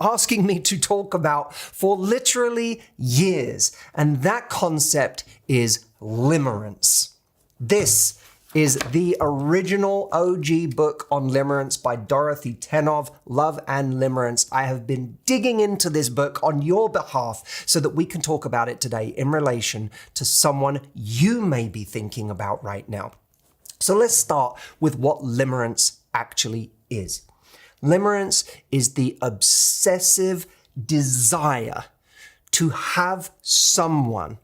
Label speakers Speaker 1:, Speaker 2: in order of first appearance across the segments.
Speaker 1: asking me to talk about for literally years. And that concept is limerence. This is the original OG book on limerence by Dorothy Tenov, Love and Limerence. I have been digging into this book on your behalf so that we can talk about it today in relation to someone you may be thinking about right now. So let's start with what limerence actually is. Limerence is the obsessive desire to have someone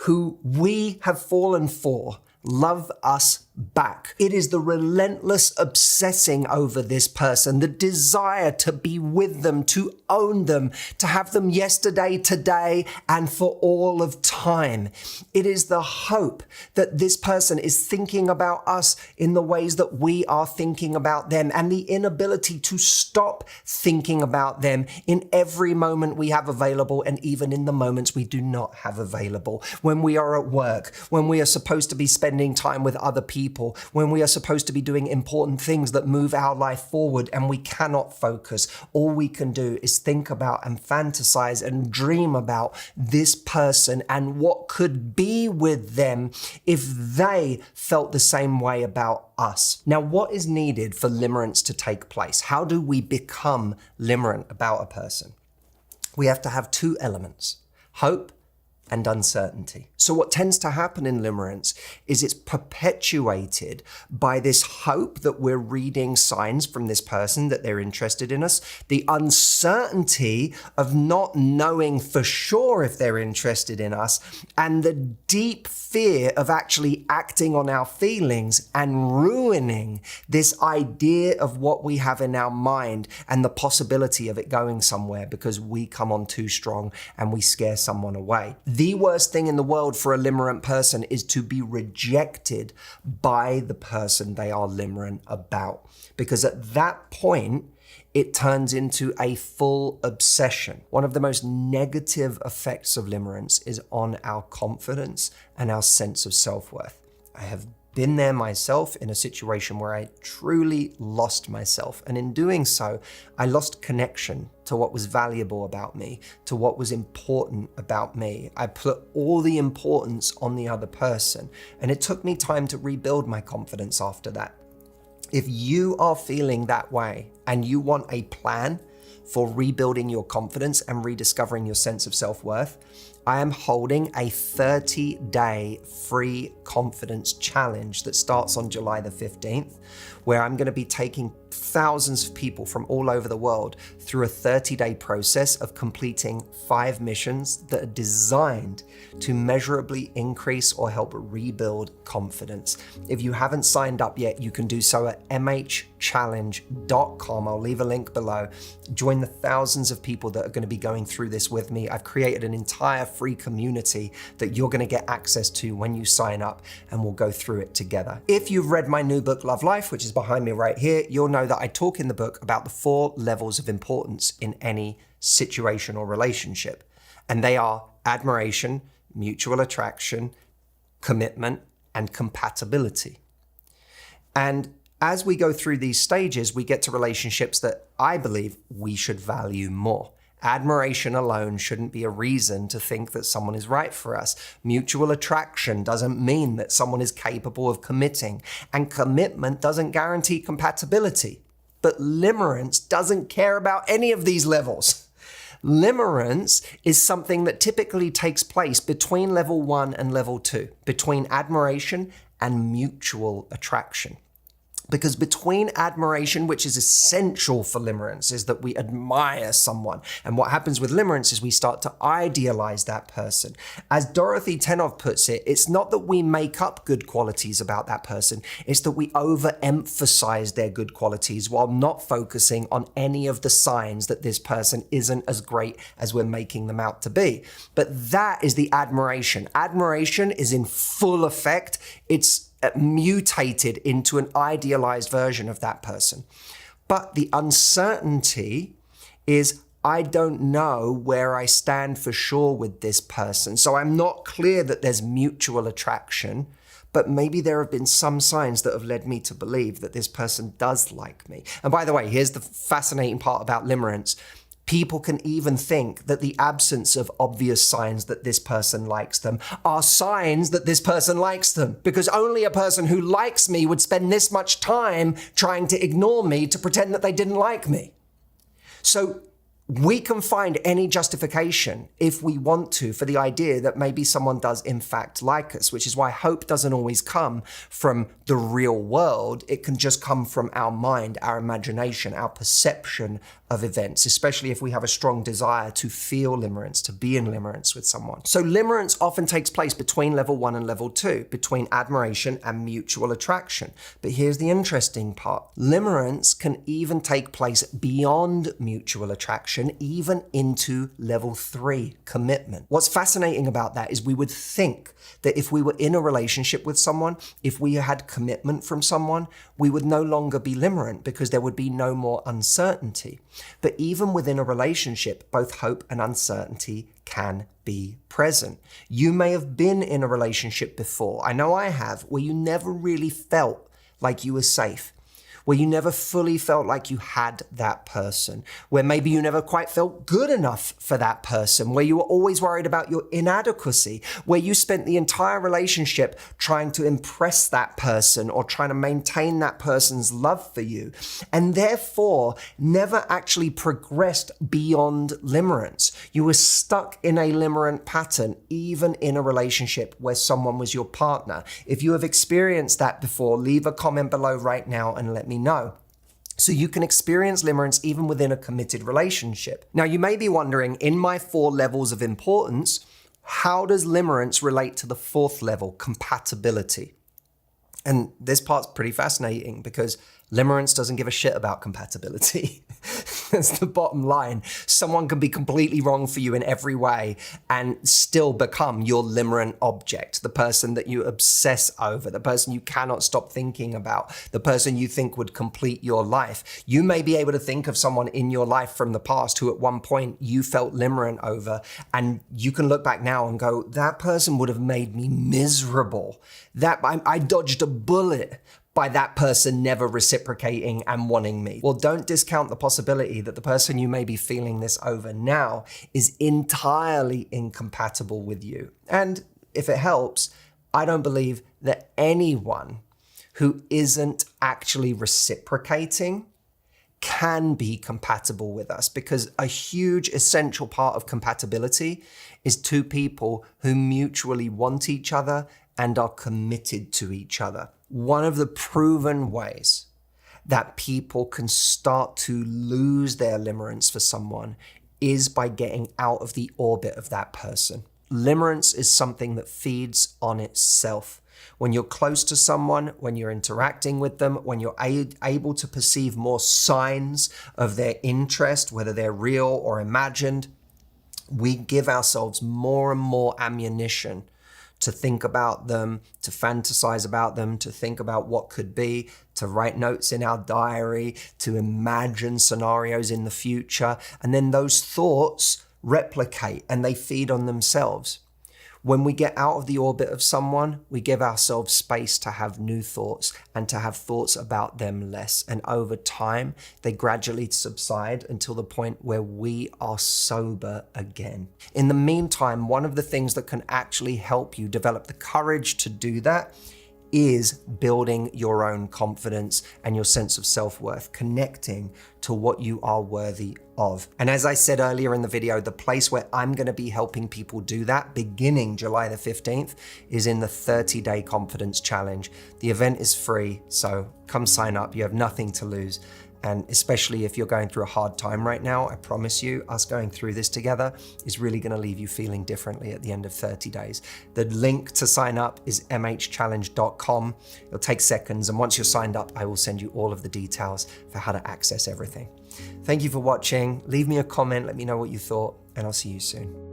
Speaker 1: who we have fallen for love us back. It is the relentless obsessing over this person, the desire to be with them, to own them, to have them yesterday, today, and for all of time. It is the hope that this person is thinking about us in the ways that we are thinking about them, and the inability to stop thinking about them in every moment we have available, and even in the moments we do not have available. When we are at work, when we are supposed to be spending time with other people, when we are supposed to be doing important things that move our life forward and we cannot focus. All we can do is think about and fantasize and dream about this person and what could be with them if they felt the same way about us. Now, what is needed for limerence to take place? How do we become limerent about a person? We have to have two elements: hope and uncertainty. So what tends to happen in limerence is it's perpetuated by this hope that we're reading signs from this person that they're interested in us, the uncertainty of not knowing for sure if they're interested in us, and the deep fear of actually acting on our feelings and ruining this idea of what we have in our mind and the possibility of it going somewhere because we come on too strong and we scare someone away. The worst thing in the world for a limerent person is to be rejected by the person they are limerent about, because at that point, it turns into a full obsession. One of the most negative effects of limerence is on our confidence and our sense of self-worth. I have been there myself in a situation where I truly lost myself. And in doing so, I lost connection to what was valuable about me, to what was important about me. I put all the importance on the other person. And it took me time to rebuild my confidence after that. If you are feeling that way and you want a plan for rebuilding your confidence and rediscovering your sense of self-worth, I am holding a 30-day free confidence challenge that starts on July the 15th, where I'm going to be taking thousands of people from all over the world through a 30-day process of completing 5 missions that are designed to measurably increase or help rebuild confidence. If you haven't signed up yet, you can do so at mhchallenge.com. I'll leave a link below. Join the thousands of people that are going to be going through this with me. I've created an entire free community that you're going to get access to when you sign up, and we'll go through it together. If you've read my new book, Love Life, which is behind me right here, you'll know that I talk in the book about the 4 levels of importance in any situation or relationship. And they are admiration, mutual attraction, commitment, and compatibility. And as we go through these stages, we get to relationships that I believe we should value more. Admiration alone shouldn't be a reason to think that someone is right for us. Mutual attraction doesn't mean that someone is capable of committing. And commitment doesn't guarantee compatibility. But limerence doesn't care about any of these levels. Limerence is something that typically takes place between level 1 and level 2, between admiration and mutual attraction. Because between admiration, which is essential for limerence, is that we admire someone. And what happens with limerence is we start to idealize that person. As Dorothy Tenov puts it, it's not that we make up good qualities about that person. It's that we overemphasize their good qualities while not focusing on any of the signs that this person isn't as great as we're making them out to be. But that is the admiration. Admiration is in full effect. It's mutated into an idealized version of that person. But the uncertainty is, I don't know where I stand for sure with this person. So I'm not clear that there's mutual attraction, but maybe there have been some signs that have led me to believe that this person does like me. And by the way, here's the fascinating part about limerence. People can even think that the absence of obvious signs that this person likes them are signs that this person likes them, because only a person who likes me would spend this much time trying to ignore me to pretend that they didn't like me. So we can find any justification, if we want to, for the idea that maybe someone does in fact like us, which is why hope doesn't always come from the real world. It can just come from our mind, our imagination, our perception of events, especially if we have a strong desire to feel limerence, to be in limerence with someone. So limerence often takes place between level 1 and level 2, between admiration and mutual attraction. But here's the interesting part. Limerence can even take place beyond mutual attraction, even into level 3, commitment. What's fascinating about that is we would think that if we were in a relationship with someone, if we had commitment from someone, we would no longer be limerent because there would be no more uncertainty. But even within a relationship, both hope and uncertainty can be present. You may have been in a relationship before, I know I have, where you never really felt like you were safe, where you never fully felt like you had that person, where maybe you never quite felt good enough for that person, where you were always worried about your inadequacy, where you spent the entire relationship trying to impress that person or trying to maintain that person's love for you, and therefore never actually progressed beyond limerence. You were stuck in a limerent pattern, even in a relationship where someone was your partner. If you have experienced that before, leave a comment below right now and let me know. So you can experience limerence even within a committed relationship. Now you may be wondering, in my 4 levels of importance, how does limerence relate to the 4th level, compatibility? And this part's pretty fascinating because limerence doesn't give a shit about compatibility. That's the bottom line. Someone can be completely wrong for you in every way and still become your limerent object, the person that you obsess over, the person you cannot stop thinking about, the person you think would complete your life. You may be able to think of someone in your life from the past who at one point you felt limerent over, and you can look back now and go, that person would have made me miserable. I dodged a bullet by that person never reciprocating and wanting me. Well, don't discount the possibility that the person you may be feeling this over now is entirely incompatible with you. And if it helps, I don't believe that anyone who isn't actually reciprocating can be compatible with us, because a huge essential part of compatibility is 2 people who mutually want each other and are committed to each other. One of the proven ways that people can start to lose their limerence for someone is by getting out of the orbit of that person. Limerence is something that feeds on itself. When you're close to someone, when you're interacting with them, when you're able to perceive more signs of their interest, whether they're real or imagined, we give ourselves more and more ammunition to think about them, to fantasize about them, to think about what could be, to write notes in our diary, to imagine scenarios in the future. And then those thoughts replicate and they feed on themselves. When we get out of the orbit of someone, we give ourselves space to have new thoughts and to have thoughts about them less. And over time, they gradually subside until the point where we are sober again. In the meantime, one of the things that can actually help you develop the courage to do that is building your own confidence and your sense of self-worth, connecting to what you are worthy of. And as I said earlier in the video, the place where I'm going to be helping people do that beginning July the 15th is in the 30-day confidence challenge. The event is free, so come sign up. You have nothing to lose. And especially if you're going through a hard time right now, I promise you, us going through this together is really going to leave you feeling differently at the end of 30 days. The link to sign up is mhchallenge.com. It'll take seconds. And once you're signed up, I will send you all of the details for how to access everything. Thank you for watching. Leave me a comment. Let me know what you thought, and I'll see you soon.